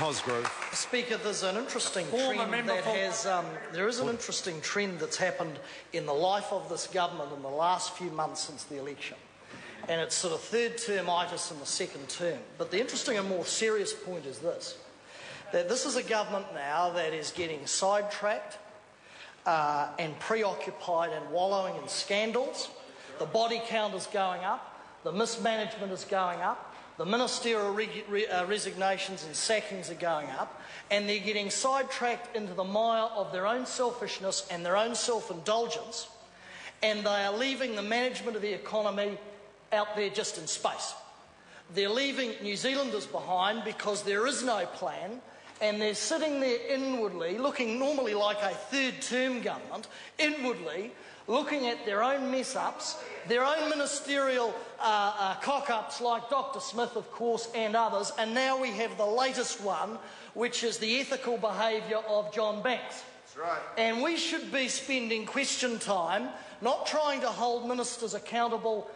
Cosgrove. Speaker, there's an interesting trend that has. There is an interesting trend that's happened in the life of this government in the last few months since the election, and it's sort of third-termitis in the second term. But the interesting and more serious point is this: that this is a government now that is getting sidetracked and preoccupied and wallowing in scandals. The body count is going up, the mismanagement is going up, the ministerial resignations and sackings are going up, and they're getting sidetracked into the mire of their own selfishness and their own self-indulgence, and they are leaving the management of the economy out there just in space. They're leaving New Zealanders behind because there is no plan, and they're sitting there inwardly, looking normally like a third-term government, inwardly looking at their own mess-ups, their own ministerial cock-ups like Dr Smith, of course, and others, and now we have the latest one, which is the ethical behaviour of John Banks. That's right. And we should be spending question time not trying to hold ministers accountable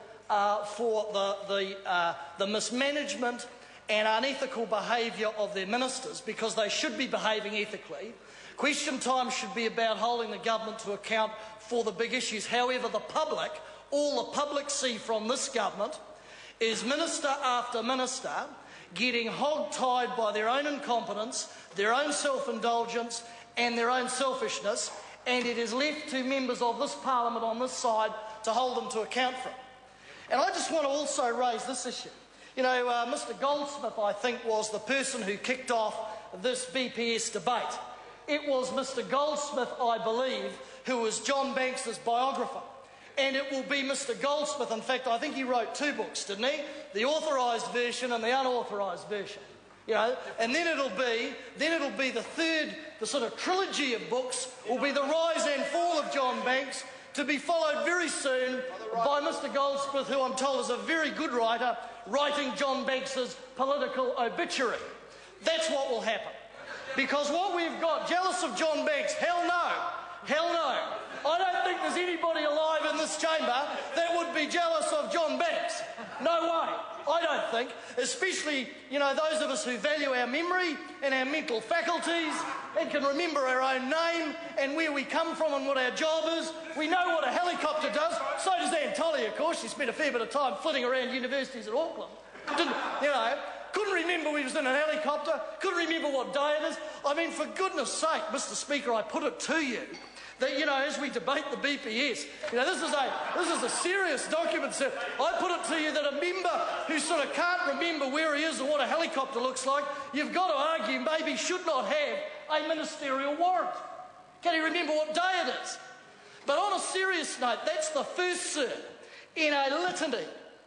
for the mismanagement and unethical behaviour of their ministers, because they should be behaving ethically. Question time should be about holding the government to account for the big issues. However, all the public see from this government is minister after minister getting hog-tied by their own incompetence, their own self-indulgence and their own selfishness, and it is left to members of this parliament on this side to hold them to account for it. And I just want to also raise this issue. You know, Mr Goldsmith, I think, was the person who kicked off this BPS debate. It was Mr Goldsmith, I believe, who was John Banks's biographer. And it will be Mr Goldsmith, in fact, I think he wrote 2 books, didn't he? The authorised version and the unauthorised version. You know, and then it'll be the third, the sort of trilogy of books will be the rise and fall of John Banks, to be followed very soon by Mr Goldsmith, who I'm told is a very good writer, writing John Banks's political obituary. That's what will happen. Because what we've got, jealous of John Banks, hell no, hell no. I don't think there's anybody alive in this chamber that would be jealous of John Banks. No way, I don't think. Especially, you know, those of us who value our memory and our mental faculties and can remember our own name and where we come from and what our job is. We know what a helicopter does. So does Ann Tolley, of course. She spent a fair bit of time flitting around universities at Auckland. Couldn't remember we was in an helicopter, couldn't remember what day it is. I mean, for goodness sake, Mr Speaker, I put it to you that, you know, as we debate the BPS, you know, this is a serious document, sir. I put it to you that a member who sort of can't remember where he is or what a helicopter looks like, you've got to argue maybe should not have a ministerial warrant. Can he remember what day it is? But on a serious note, that's the first, sir, in a litany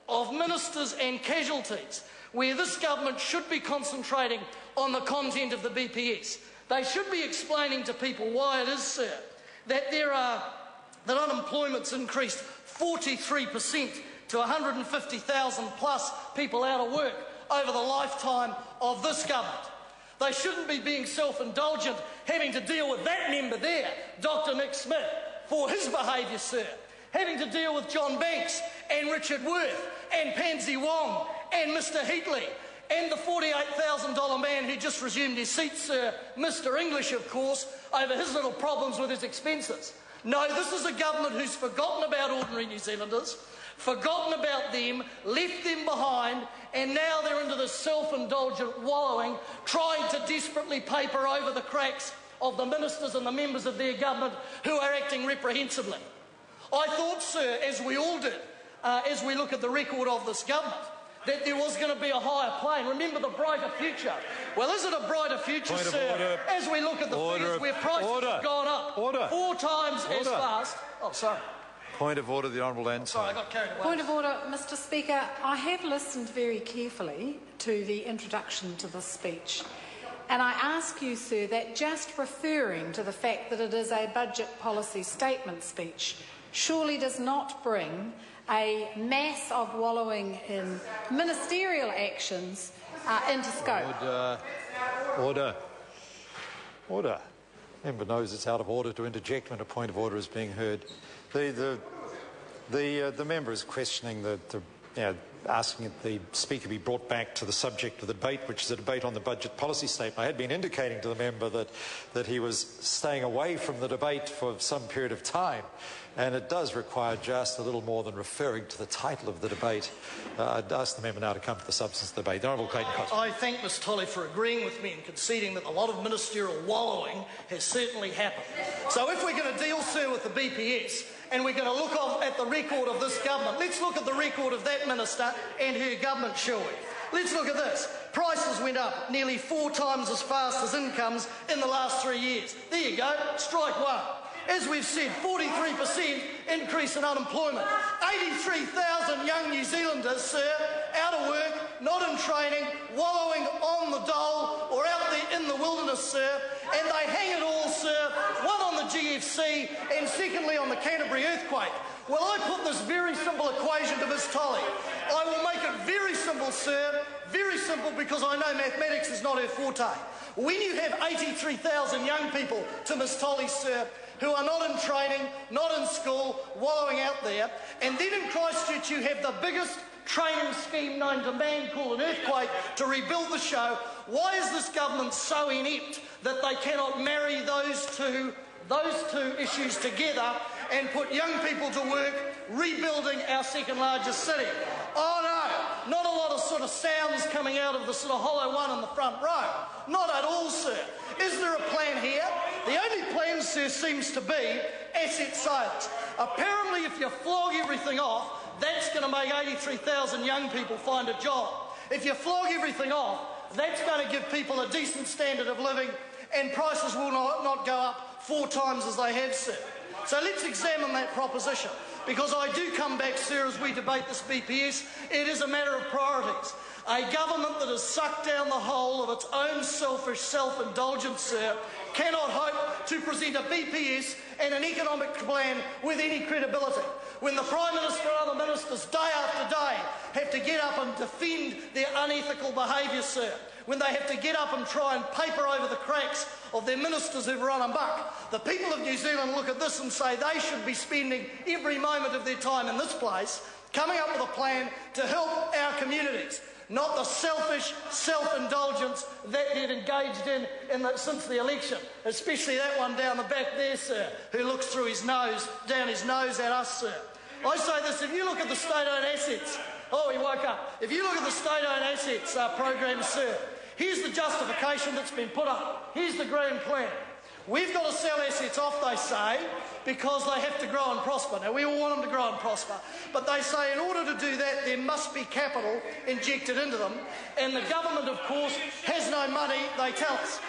of ministers and casualties where this government should be concentrating on the content of the BPS. They should be explaining to people why it is, sir, that that unemployment's increased 43% to 150,000 plus people out of work over the lifetime of this government. They shouldn't be being self-indulgent, having to deal with that member there, Dr Nick Smith, for his behaviour, sir, having to deal with John Banks and Richard Worth and Pansy Wong and Mr Heatley and the $48,000 man who just resumed his seat, sir, Mr English, of course, over his little problems with his expenses. No, this is a government who's forgotten about ordinary New Zealanders, forgotten about them, left them behind, and now they're into this self-indulgent wallowing, trying to desperately paper over the cracks of the ministers and the members of their government who are acting reprehensibly. I thought, sir, as we all did, as we look at the record of this government, that there was going to be a higher plane. Remember the brighter future. Well, is it a brighter future, sir, as we look at the figures where prices have gone up 4 times as fast? Oh, sorry. Point of order, the Honourable Ann. Sorry, I got carried away. Point of order, Mr Speaker. I have listened very carefully to the introduction to this speech. And I ask you, sir, that just referring to the fact that it is a budget policy statement speech surely does not bring a mass of wallowing in ministerial actions into scope. Order. Member knows it's out of order to interject when a point of order is being heard. The member is questioning asking that the Speaker be brought back to the subject of the debate, which is a debate on the budget policy statement. I had been indicating to the member that he was staying away from the debate for some period of time, and it does require just a little more than referring to the title of the debate. I'd ask the member now to come to the substance of the debate. The Honourable Clayton Cox. I thank Ms Tolley for agreeing with me and conceding that a lot of ministerial wallowing has certainly happened. So if we're going to deal, sir, with the BPS, and we're going to look at the record of this government, let's look at the record of that minister and her government, shall we? Let's look at this. Prices went up nearly 4 times as fast as incomes in the last 3 years. There you go, strike one. As we've said, 43% increase in unemployment. 83,000 young New Zealanders, sir, out of work, not in training, wallowing on the dole or out there in the wilderness, sir. And they hang it all, sir, one on the GFC and secondly on the Canterbury earthquake. Well, I put this very simple equation to Ms Tolley. I will make it very simple, sir, very simple, because I know mathematics is not her forte. When you have 83,000 young people, to Ms Tolley, sir, who are not in training, not in school, wallowing out there, and then in Christchurch you have the biggest training scheme known to man called an earthquake to rebuild the show, why is this government so inept that they cannot marry those two issues together and put young people to work rebuilding our second largest city? Oh no, not a lot of sort of sounds coming out of the sort of hollow one in the front row. Not at all, sir. Is there a plan here? The only plan, sir, seems to be asset sales. Apparently, if you flog everything off, that's going to make 83,000 young people find a job. If you flog everything off, that's going to give people a decent standard of living and prices will not go up 4 times as they have, sir. So let's examine that proposition, because I do come back, sir, as we debate this BPS, it is a matter of priorities. A government that has sucked down the whole of its own selfish self-indulgence, sir, cannot hope to present a BPS and an economic plan with any credibility. When the Prime Minister and other ministers, day after day, have to get up and defend their unethical behaviour, sir, when they have to get up and try and paper over the cracks of their ministers who've run amok, the people of New Zealand look at this and say they should be spending every moment of their time in this place coming up with a plan to help our communities, not the selfish self-indulgence that they've engaged in since the election, especially that one down the back there, sir, who looks through his nose, down his nose at us, sir. I say this, if you look at the state-owned assets, oh, he woke up. If you look at the state-owned assets program, sir, here's the justification that's been put up. Here's the grand plan. We've got to sell assets off, they say, because they have to grow and prosper. Now, we all want them to grow and prosper, but they say in order to do that, there must be capital injected into them, and the government, of course, has no money, they tell us.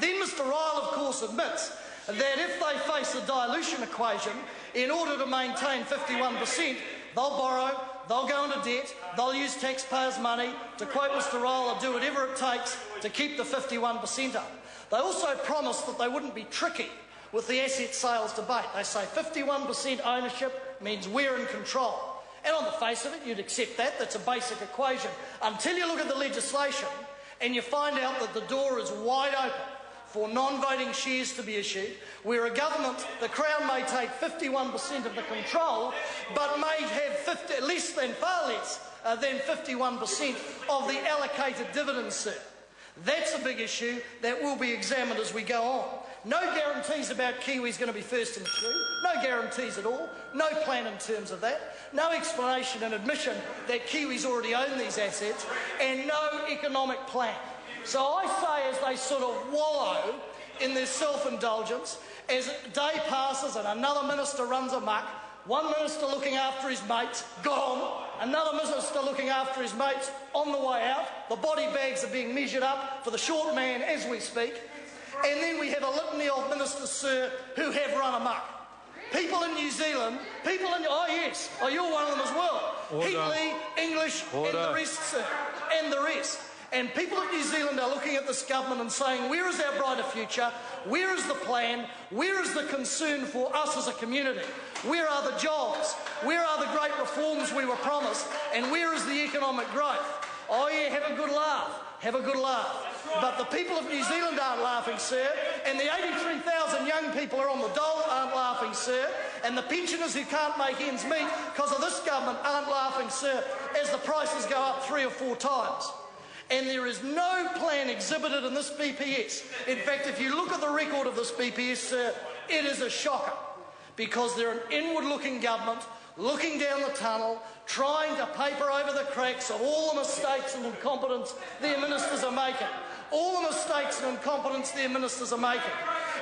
Then Mr Ryle, of course, admits that if they face a dilution equation, in order to maintain 51%, they'll borrow, they'll go into debt, they'll use taxpayers' money. To quote Mr Ryle, they'll do whatever it takes to keep the 51% up. They also promised that they wouldn't be tricky with the asset sales debate. They say 51% ownership means we're in control. And on the face of it, you'd accept that. That's a basic equation. Until you look at the legislation and you find out that the door is wide open for non-voting shares to be issued, where a government, the Crown, may take 51% of the control, but may have far less than 51% of the allocated dividends, sir. That's a big issue that will be examined as we go on. No guarantees about Kiwis going to be first in the queue. No guarantees at all. No plan in terms of that. No explanation and admission that Kiwis already own these assets, and no economic plan. So I say, as they sort of wallow in their self-indulgence, as day passes and another minister runs amok, one minister looking after his mates, gone, another minister looking after his mates, on the way out, the body bags are being measured up for the short man as we speak, and then we have a litany of ministers, sir, who have run amok. People in New Zealand, oh yes, oh you're one of them as well. Heatley, English, and the rest, sir, and the rest. And people of New Zealand are looking at this government and saying, where is our brighter future? Where is the plan? Where is the concern for us as a community? Where are the jobs? Where are the great reforms we were promised? And where is the economic growth? Oh yeah, have a good laugh. Have a good laugh. But the people of New Zealand aren't laughing, sir, and the 83,000 young people who are on the dole aren't laughing, sir, And the pensioners who can't make ends meet because of this government aren't laughing, sir, as the prices go up 3 or 4 times. And there is no plan exhibited in this BPS. In fact, if you look at the record of this BPS, sir, it is a shocker, because they're an inward-looking government, looking down the tunnel, trying to paper over the cracks of all the mistakes and incompetence their ministers are making. All the mistakes and incompetence their ministers are making.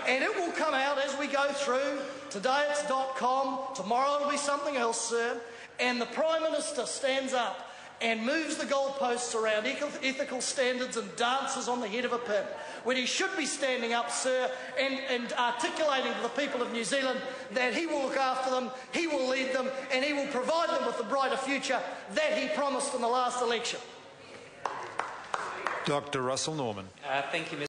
And it will come out as we go through. Today it's .com, tomorrow it'll be something else, sir. And the Prime Minister stands up and moves the goalposts around ethical standards and dances on the head of a pin, when he should be standing up, sir, and articulating to the people of New Zealand that he will look after them, he will lead them, and he will provide them with the brighter future that he promised in the last election. Dr. Russell Norman. Thank you, Mr.